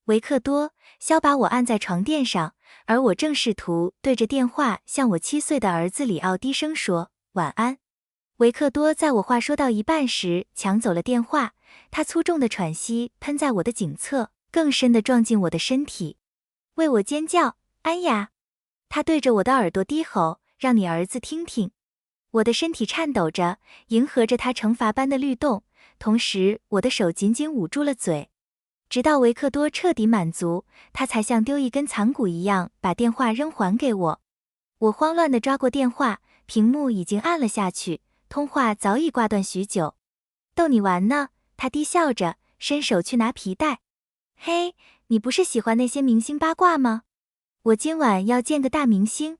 维克多，肖把我按在床垫上，而我正试图对着电话向我7岁的儿子里奥低声说晚安。维克多在我话说到一半时抢走了电话，他粗重的喘息喷在我的颈侧，更深地撞进我的身体。为我尖叫，安雅！他对着我的耳朵低吼，让你儿子听听。我的身体颤抖着，迎合着他惩罚般的律动，同时我的手紧紧捂住了嘴。直到维克多彻底满足，他才像丢一根残骨一样把电话扔还给我。我慌乱地抓过电话，屏幕已经按了下去，通话早已挂断许久。逗你玩呢，他低笑着，伸手去拿皮带。嘿，你不是喜欢那些明星八卦吗？我今晚要见个大明星，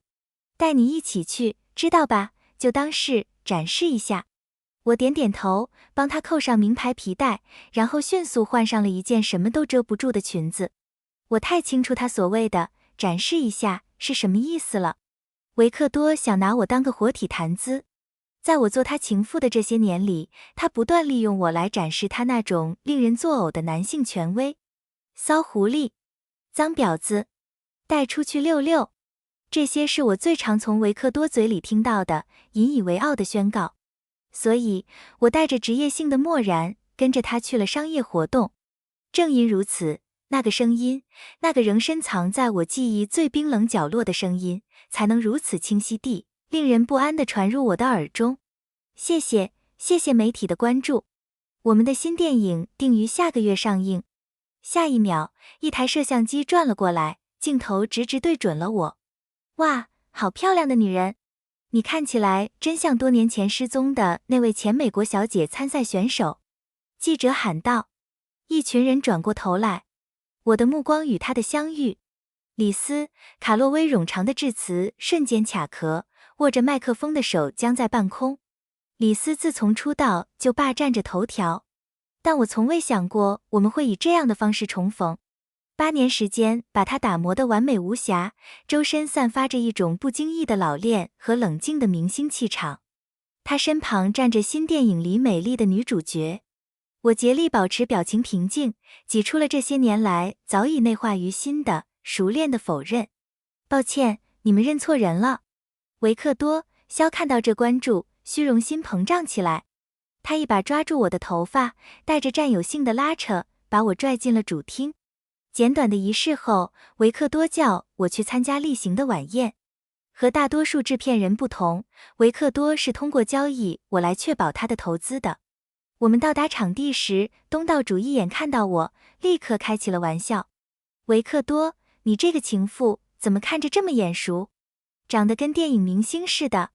带你一起去，知道吧？就当是展示一下。我点点头，帮他扣上名牌皮带，然后迅速换上了一件什么都遮不住的裙子。我太清楚他所谓的展示一下是什么意思了。维克多想拿我当个活体谈资。在我做他情妇的这些年里，他不断利用我来展示他那种令人作呕的男性权威。骚狐狸，脏婊子，带出去溜溜。这些是我最常从维克多嘴里听到的引以为傲的宣告，所以我带着职业性的漠然跟着他去了商业活动。正因如此，那个声音，那个仍深藏在我记忆最冰冷角落的声音，才能如此清晰地、令人不安地传入我的耳中。谢谢媒体的关注。我们的新电影定于下个月上映。下一秒，一台摄像机转了过来，镜头直直对准了我。哇，好漂亮的女人！你看起来真像多年前失踪的那位前美国小姐参赛选手。记者喊道。一群人转过头来，我的目光与她的相遇。李斯·卡洛威冗长的致辞瞬间卡壳，握着麦克风的手僵在半空。李斯自从出道就霸占着头条，但我从未想过我们会以这样的方式重逢。8年时间把他打磨得完美无瑕，周身散发着一种不经意的老练和冷静的明星气场。他身旁站着新电影里美丽的女主角。我竭力保持表情平静，挤出了这些年来早已内化于心的熟练的否认。抱歉，你们认错人了。维克多，肖看到这关注，虚荣心膨胀起来。他一把抓住我的头发，带着占有性的拉扯，把我拽进了主厅。简短的仪式后，维克多叫我去参加例行的晚宴。和大多数制片人不同，维克多是通过交易我来确保他的投资的。我们到达场地时，东道主一眼看到我，立刻开起了玩笑。维克多，你这个情妇怎么看着这么眼熟？长得跟电影明星似的。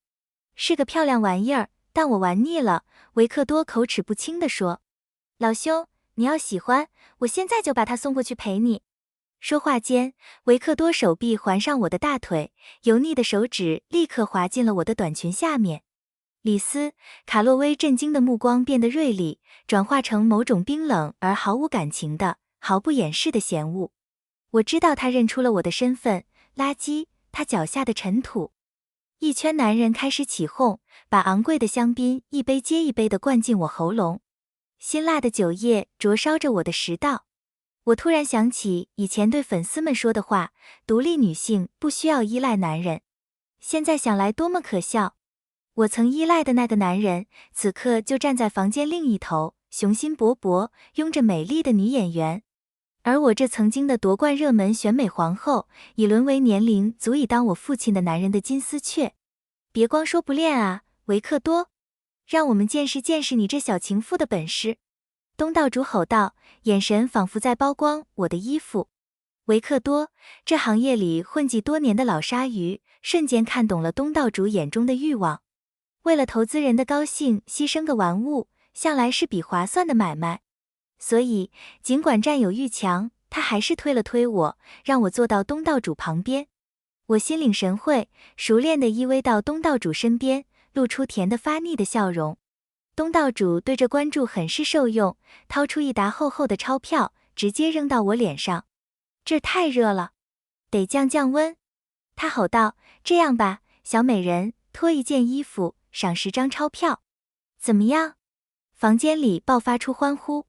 是个漂亮玩意儿，但我玩腻了，维克多口齿不清地说。老兄，你要喜欢，我现在就把他送过去陪你。说话间，维克多手臂环上我的大腿，油腻的手指立刻滑进了我的短裙下面。李斯·卡洛威震惊的目光变得锐利，转化成某种冰冷而毫无感情的、毫不掩饰的嫌恶。我知道他认出了我的身份，垃圾，他脚下的尘土。一圈男人开始起哄，把昂贵的香槟一杯接一杯地灌进我喉咙。辛辣的酒液灼烧着我的食道。我突然想起以前对粉丝们说的话，独立女性不需要依赖男人。现在想来多么可笑。我曾依赖的那个男人，此刻就站在房间另一头，雄心勃勃，拥着美丽的女演员。而我这曾经的夺冠热门选美皇后，已沦为年龄足以当我父亲的男人的金丝雀。别光说不练啊，维克多，让我们见识见识你这小情妇的本事。东道主吼道，眼神仿佛在剥光我的衣服。维克多，这行业里混迹多年的老鲨鱼，瞬间看懂了东道主眼中的欲望。为了投资人的高兴牺牲个玩物，向来是笔划算的买卖。所以，尽管占有欲强，他还是推了推我，让我坐到东道主旁边。我心领神会，熟练地依偎到东道主身边，露出甜得发腻的笑容。东道主对这关注很是受用，掏出一沓厚厚的钞票，直接扔到我脸上。这儿太热了，得降降温。他吼道，这样吧，小美人，脱一件衣服，赏10张钞票。怎么样？房间里爆发出欢呼。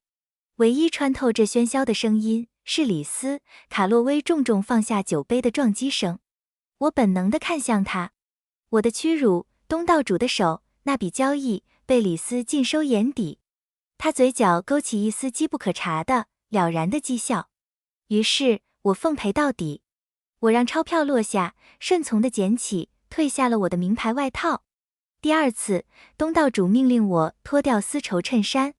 唯一穿透这喧嚣的声音，是李斯。卡洛威重重放下酒杯的撞击声。我本能地看向他。我的屈辱，东道主的手，那笔交易被李斯尽收眼底。他嘴角勾起一丝机不可察的了然的讥笑。于是我奉陪到底。我让钞票落下，顺从地捡起，褪下了我的名牌外套。第二次，东道主命令我脱掉丝绸衬衫。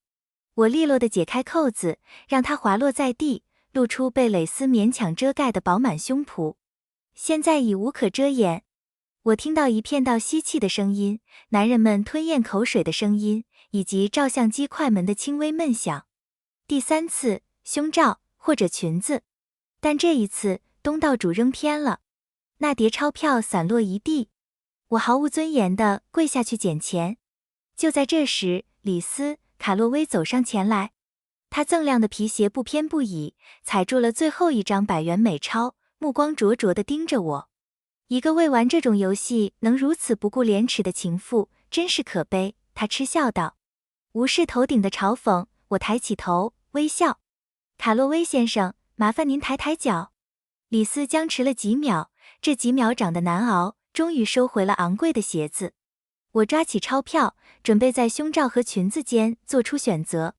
我利落地解开扣子，让它滑落在地，露出被蕾丝勉强遮盖的饱满胸脯。现在已无可遮掩。我听到一片道吸气的声音，男人们吞咽口水的声音，以及照相机快门的轻微闷响。第三次，胸罩或者裙子。但这一次，东道主扔偏了，那叠钞票散落一地。我毫无尊严地跪下去捡钱。就在这时，李斯·卡洛威走上前来，他锃亮的皮鞋不偏不倚，踩住了最后一张100元美钞，目光灼灼地盯着我。一个为玩这种游戏能如此不顾廉耻的情妇，真是可悲，他嗤笑道。无视头顶的嘲讽，我抬起头，微笑。卡洛威先生，麻烦您抬抬脚。李斯僵持了几秒，这几秒长得难熬，终于收回了昂贵的鞋子。我抓起钞票，准备在胸罩和裙子间做出选择，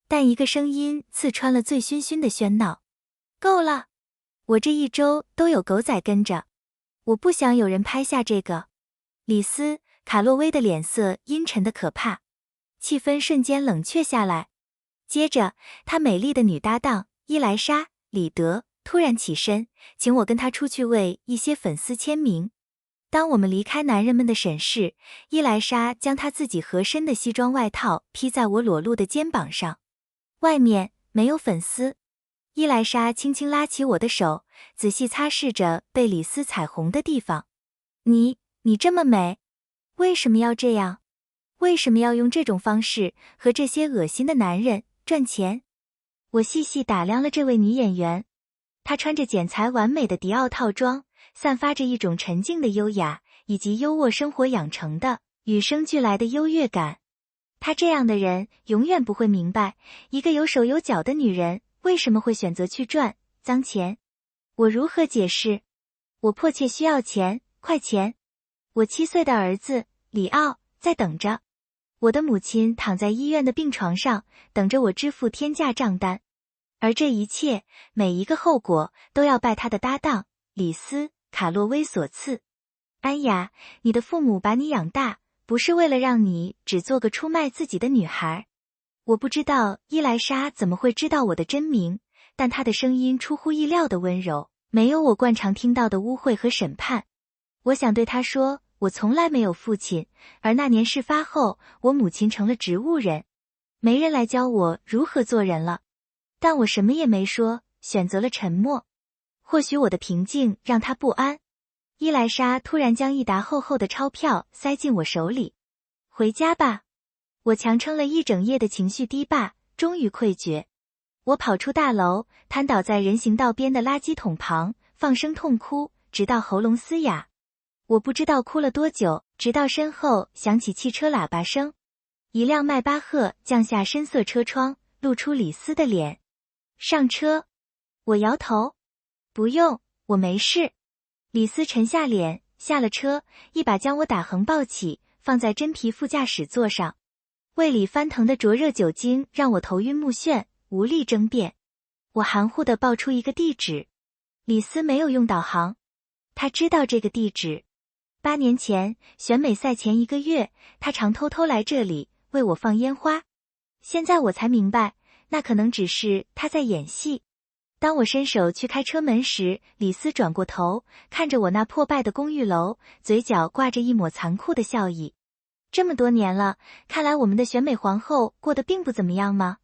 但一个声音刺穿了醉醺醺的喧闹。够了！我这一周都有狗仔跟着，我不想有人拍下这个。李斯·卡洛威的脸色阴沉的可怕，气氛瞬间冷却下来。接着，他美丽的女搭档伊莱莎·里德突然起身，请我跟他出去为一些粉丝签名。当我们离开男人们的审视，伊莱莎将她自己合身的西装外套披在我裸露的肩膀上。外面没有粉丝。伊莱莎轻轻拉起我的手，仔细擦拭着被李斯彩虹的地方。你这么美，为什么要这样？为什么要用这种方式和这些恶心的男人赚钱？我细细打量了这位女演员。她穿着剪裁完美的迪奥套装，散发着一种沉静的优雅，以及优渥生活养成的与生俱来的优越感。她这样的人永远不会明白，一个有手有脚的女人为什么会选择去赚脏钱。我如何解释？我迫切需要钱，快钱！我7岁的儿子里奥在等着。我的母亲躺在医院的病床上，等着我支付天价账单。而这一切，每一个后果都要拜他的搭档李斯·卡洛威所赐。安雅，你的父母把你养大，不是为了让你只做个出卖自己的女孩。我不知道伊莱莎怎么会知道我的真名，但她的声音出乎意料的温柔，没有我惯常听到的污秽和审判。我想对她说，我从来没有父亲，而那年事发后，我母亲成了植物人，没人来教我如何做人了。但我什么也没说，选择了沉默。或许我的平静让他不安。伊莱莎突然将一沓厚厚的钞票塞进我手里。回家吧。我强撑了一整夜的情绪堤坝，终于溃决。我跑出大楼，瘫倒在人行道边的垃圾桶旁，放声痛哭，直到喉咙嘶哑。我不知道哭了多久，直到身后响起汽车喇叭声。一辆迈巴赫降下深色车窗，露出李斯的脸。上车。我摇头。不用，我没事。李斯沉下脸，下了车，一把将我打横抱起，放在真皮副驾驶座上。胃里翻腾的灼热酒精让我头晕目眩，无力争辩。我含糊地报出一个地址。李斯没有用导航。他知道这个地址。8年前，选美赛前1个月，他常偷偷来这里，为我放烟花。现在我才明白，那可能只是他在演戏。当我伸手去开车门时，李斯转过头，看着我那破败的公寓楼，嘴角挂着一抹残酷的笑意。这么多年了，看来我们的选美皇后过得并不怎么样吗？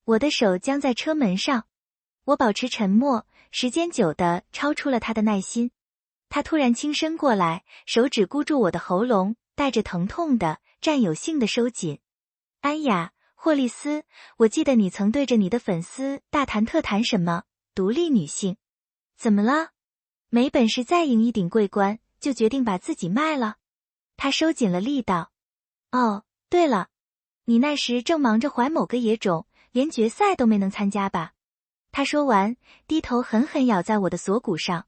我的手僵在车门上。我保持沉默，时间久的超出了他的耐心。他突然轻伸过来，手指箍住我的喉咙，带着疼痛的、占有性的收紧。安雅，霍利斯，我记得你曾对着你的粉丝大谈特谈什么独立女性。怎么了？没本事再赢一顶桂冠，就决定把自己卖了？他收紧了力道。哦，对了，你那时正忙着怀某个野种，连决赛都没能参加吧？他说完，低头狠狠咬在我的锁骨上。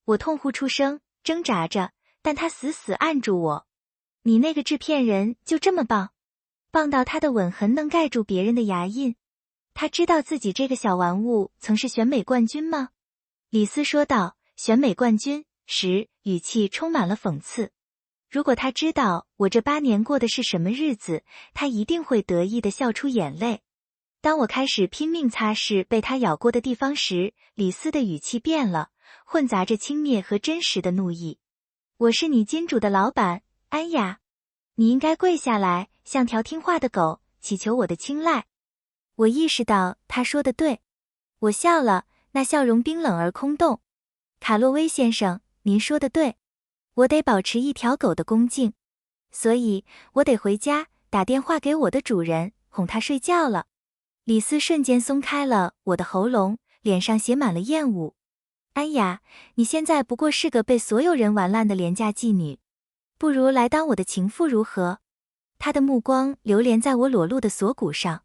我痛呼出声，挣扎着，但他死死按住我。你那个制片人就这么棒？棒到他的吻痕能盖住别人的牙印？他知道自己这个小玩物曾是选美冠军吗？李斯说道。选美冠军时，语气充满了讽刺。如果他知道我这8年过的是什么日子，他一定会得意地笑出眼泪。当我开始拼命擦拭被他咬过的地方时，李斯的语气变了，混杂着轻蔑和真实的怒意。我是你金主的老板，安雅，你应该跪下来，像条听话的狗，祈求我的青睐。我意识到他说的对，我笑了，那笑容冰冷而空洞。卡洛威先生，您说的对，我得保持一条狗的恭敬，所以我得回家打电话给我的主人，哄他睡觉了。李斯瞬间松开了我的喉咙，脸上写满了厌恶。安雅，你现在不过是个被所有人玩烂的廉价妓女，不如来当我的情妇如何？他的目光流连在我裸露的锁骨上。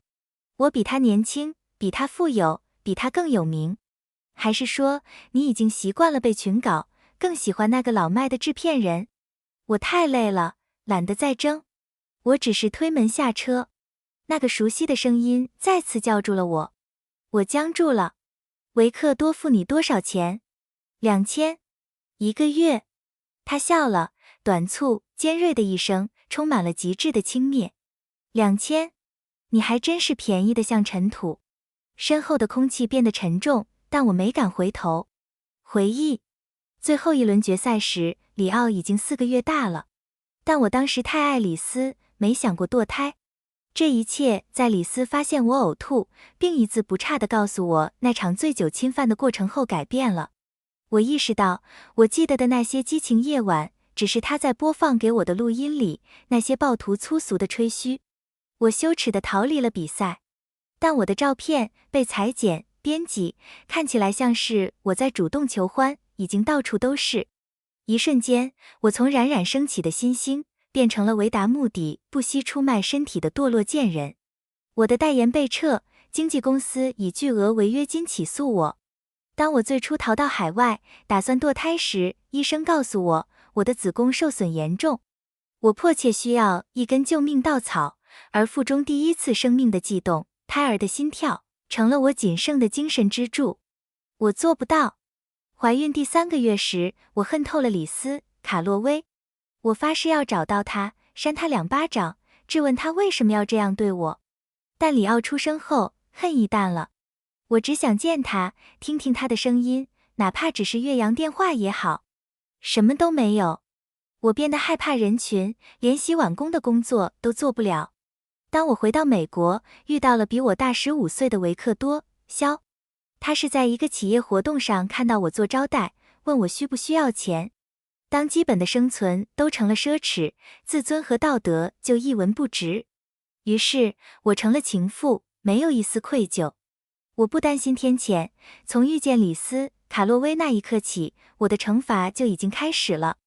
我比他年轻，比他富有，比他更有名。还是说，你已经习惯了被群搞，更喜欢那个老迈的制片人？我太累了，懒得再争。我只是推门下车。那个熟悉的声音再次叫住了我。我僵住了。维克多付你多少钱？2000。1个月。他笑了，短促、尖锐的一声，充满了极致的轻蔑。2000？你还真是便宜的像尘土。身后的空气变得沉重，但我没敢回头。回忆，最后一轮决赛时，里奥已经4个月大了，但我当时太爱李斯，没想过堕胎。这一切在李斯发现我呕吐，并一字不差地告诉我那场醉酒侵犯的过程后改变了。我意识到，我记得的那些激情夜晚，只是他在播放给我的录音里那些暴徒粗俗的吹嘘。我羞耻地逃离了比赛，但我的照片被裁剪、编辑，看起来像是我在主动求欢，已经到处都是。一瞬间，我从冉冉升起的新星，变成了为达目的不惜出卖身体的堕落贱人。我的代言被撤，经纪公司以巨额违约金起诉我。当我最初逃到海外，打算堕胎时，医生告诉我，我的子宫受损严重。我迫切需要一根救命稻草，而腹中第一次生命的悸动，胎儿的心跳，成了我仅剩的精神支柱。我做不到。怀孕第3个月时，我恨透了李斯·卡洛威。我发誓要找到他，扇他2巴掌，质问他为什么要这样对我。但里奥出生后，恨意淡了。我只想见他，听听他的声音，哪怕只是越洋电话也好。什么都没有。我变得害怕人群，连洗碗工的工作都做不了。当我回到美国，遇到了比我大15岁的维克多·肖。他是在一个企业活动上看到我做招待，问我需不需要钱。当基本的生存都成了奢侈，自尊和道德就一文不值。于是我成了情妇，没有一丝愧疚。我不担心天谴，从遇见李斯·卡洛威那一刻起，我的惩罚就已经开始了。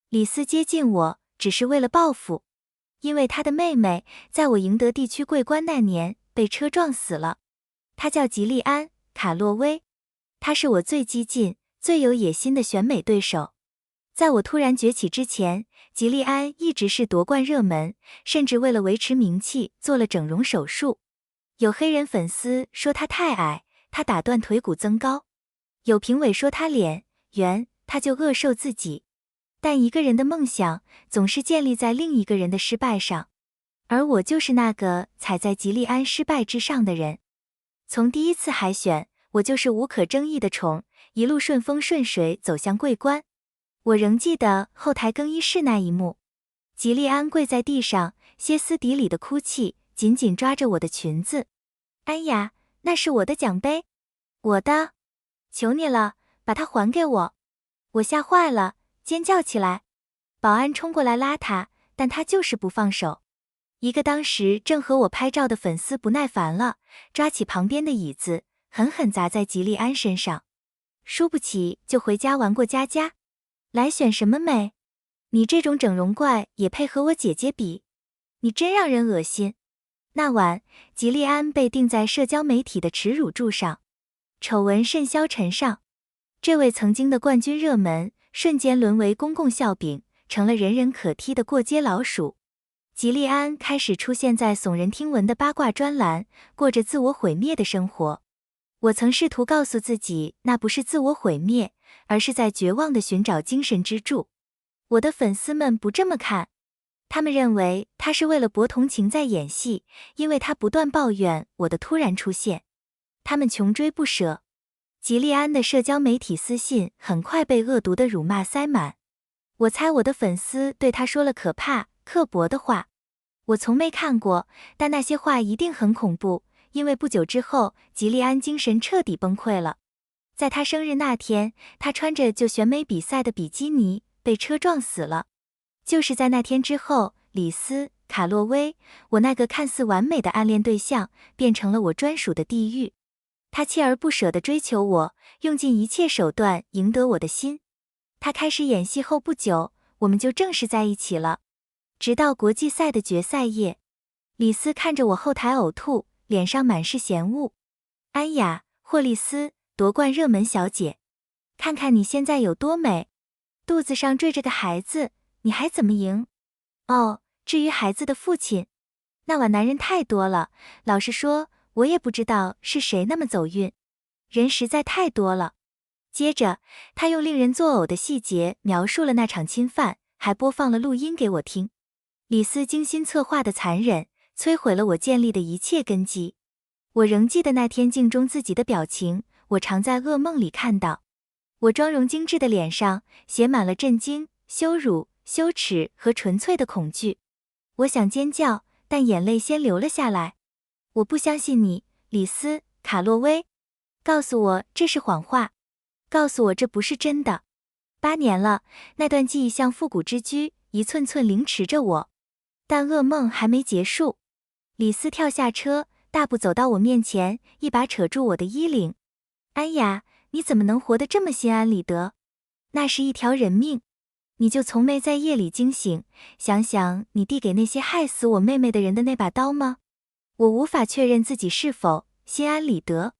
李斯接近我，只是为了报复，因为他的妹妹在我赢得地区桂冠那年被车撞死了。他叫吉利安·卡洛威，他是我最激进、最有野心的选美对手。在我突然崛起之前，吉利安一直是夺冠热门，甚至为了维持名气做了整容手术。有黑人粉丝说他太矮，他打断腿骨增高；有评委说他脸圆，他就饿瘦自己。但一个人的梦想总是建立在另一个人的失败上，而我就是那个踩在吉利安失败之上的人。从第一次海选，我就是无可争议的宠，一路顺风顺水走向桂冠。我仍记得后台更衣室那一幕，吉利安跪在地上，歇斯底里的哭泣，紧紧抓着我的裙子。安雅，那是我的奖杯，我的，求你了，把它还给我。我吓坏了，尖叫起来。保安冲过来拉他，但他就是不放手。一个当时正和我拍照的粉丝不耐烦了，抓起旁边的椅子，狠狠砸在吉利安身上。输不起就回家玩过家家，来选什么美？你这种整容怪也配和我姐姐比？你真让人恶心。那晚，吉利安被钉在社交媒体的耻辱柱上。丑闻甚嚣尘上。这位曾经的冠军热门，瞬间沦为公共笑柄，成了人人可踢的过街老鼠。吉利安开始出现在耸人听闻的八卦专栏，过着自我毁灭的生活。我曾试图告诉自己，那不是自我毁灭，而是在绝望地寻找精神支柱。我的粉丝们不这么看，他们认为他是为了博同情在演戏，因为他不断抱怨我的突然出现。他们穷追不舍。吉利安的社交媒体私信很快被恶毒的辱骂塞满。我猜我的粉丝对他说了可怕、刻薄的话。我从没看过，但那些话一定很恐怖，因为不久之后，吉利安精神彻底崩溃了。在他生日那天，他穿着就选美比赛的比基尼，被车撞死了。就是在那天之后，李斯、卡洛威，我那个看似完美的暗恋对象，变成了我专属的地狱。他锲而不舍地追求我，用尽一切手段赢得我的心。他开始演戏后不久，我们就正式在一起了。直到国际赛的决赛夜，李斯看着我后台呕吐，脸上满是嫌恶。安雅、霍利斯，夺冠热门小姐，看看你现在有多美，肚子上坠着个孩子，你还怎么赢？哦，至于孩子的父亲，那碗男人太多了，老实说，我也不知道是谁那么走运，人实在太多了。接着，他用令人作呕的细节描述了那场侵犯，还播放了录音给我听。李斯精心策划的残忍，摧毁了我建立的一切根基。我仍记得那天镜中自己的表情，我常在噩梦里看到。我妆容精致的脸上写满了震惊、羞辱、羞耻和纯粹的恐惧。我想尖叫，但眼泪先流了下来。我不相信你，李斯、卡洛威。告诉我这是谎话，告诉我这不是真的。8年了，那段记忆像复古之居，一寸寸凌迟着我。但噩梦还没结束。李斯跳下车，大步走到我面前，一把扯住我的衣领。安雅，你怎么能活得这么心安理得？那是一条人命，你就从没在夜里惊醒，想想你递给那些害死我妹妹的人的那把刀吗？我无法确认自己是否心安理得。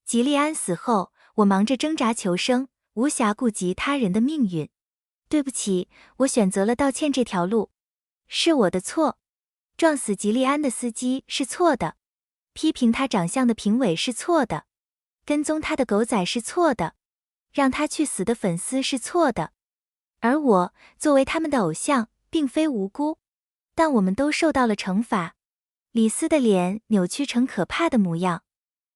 吉利安死后，我忙着挣扎求生，无暇顾及他人的命运。对不起，我选择了道歉这条路。是我的错，撞死吉利安的司机是错的，批评他长相的评委是错的，跟踪他的狗仔是错的，让他去死的粉丝是错的。而我作为他们的偶像，并非无辜，但我们都受到了惩罚。李斯的脸扭曲成可怕的模样，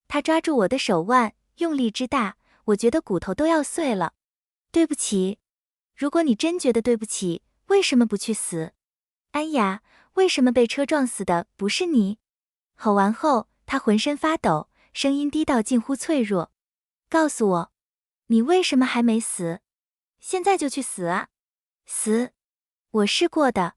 他抓住我的手腕，用力之大，我觉得骨头都要碎了。对不起，如果你真觉得对不起，为什么不去死？安雅，为什么被车撞死的不是你？吼完后，他浑身发抖，声音低到近乎脆弱。告诉我，你为什么还没死？现在就去死啊！死！我试过的，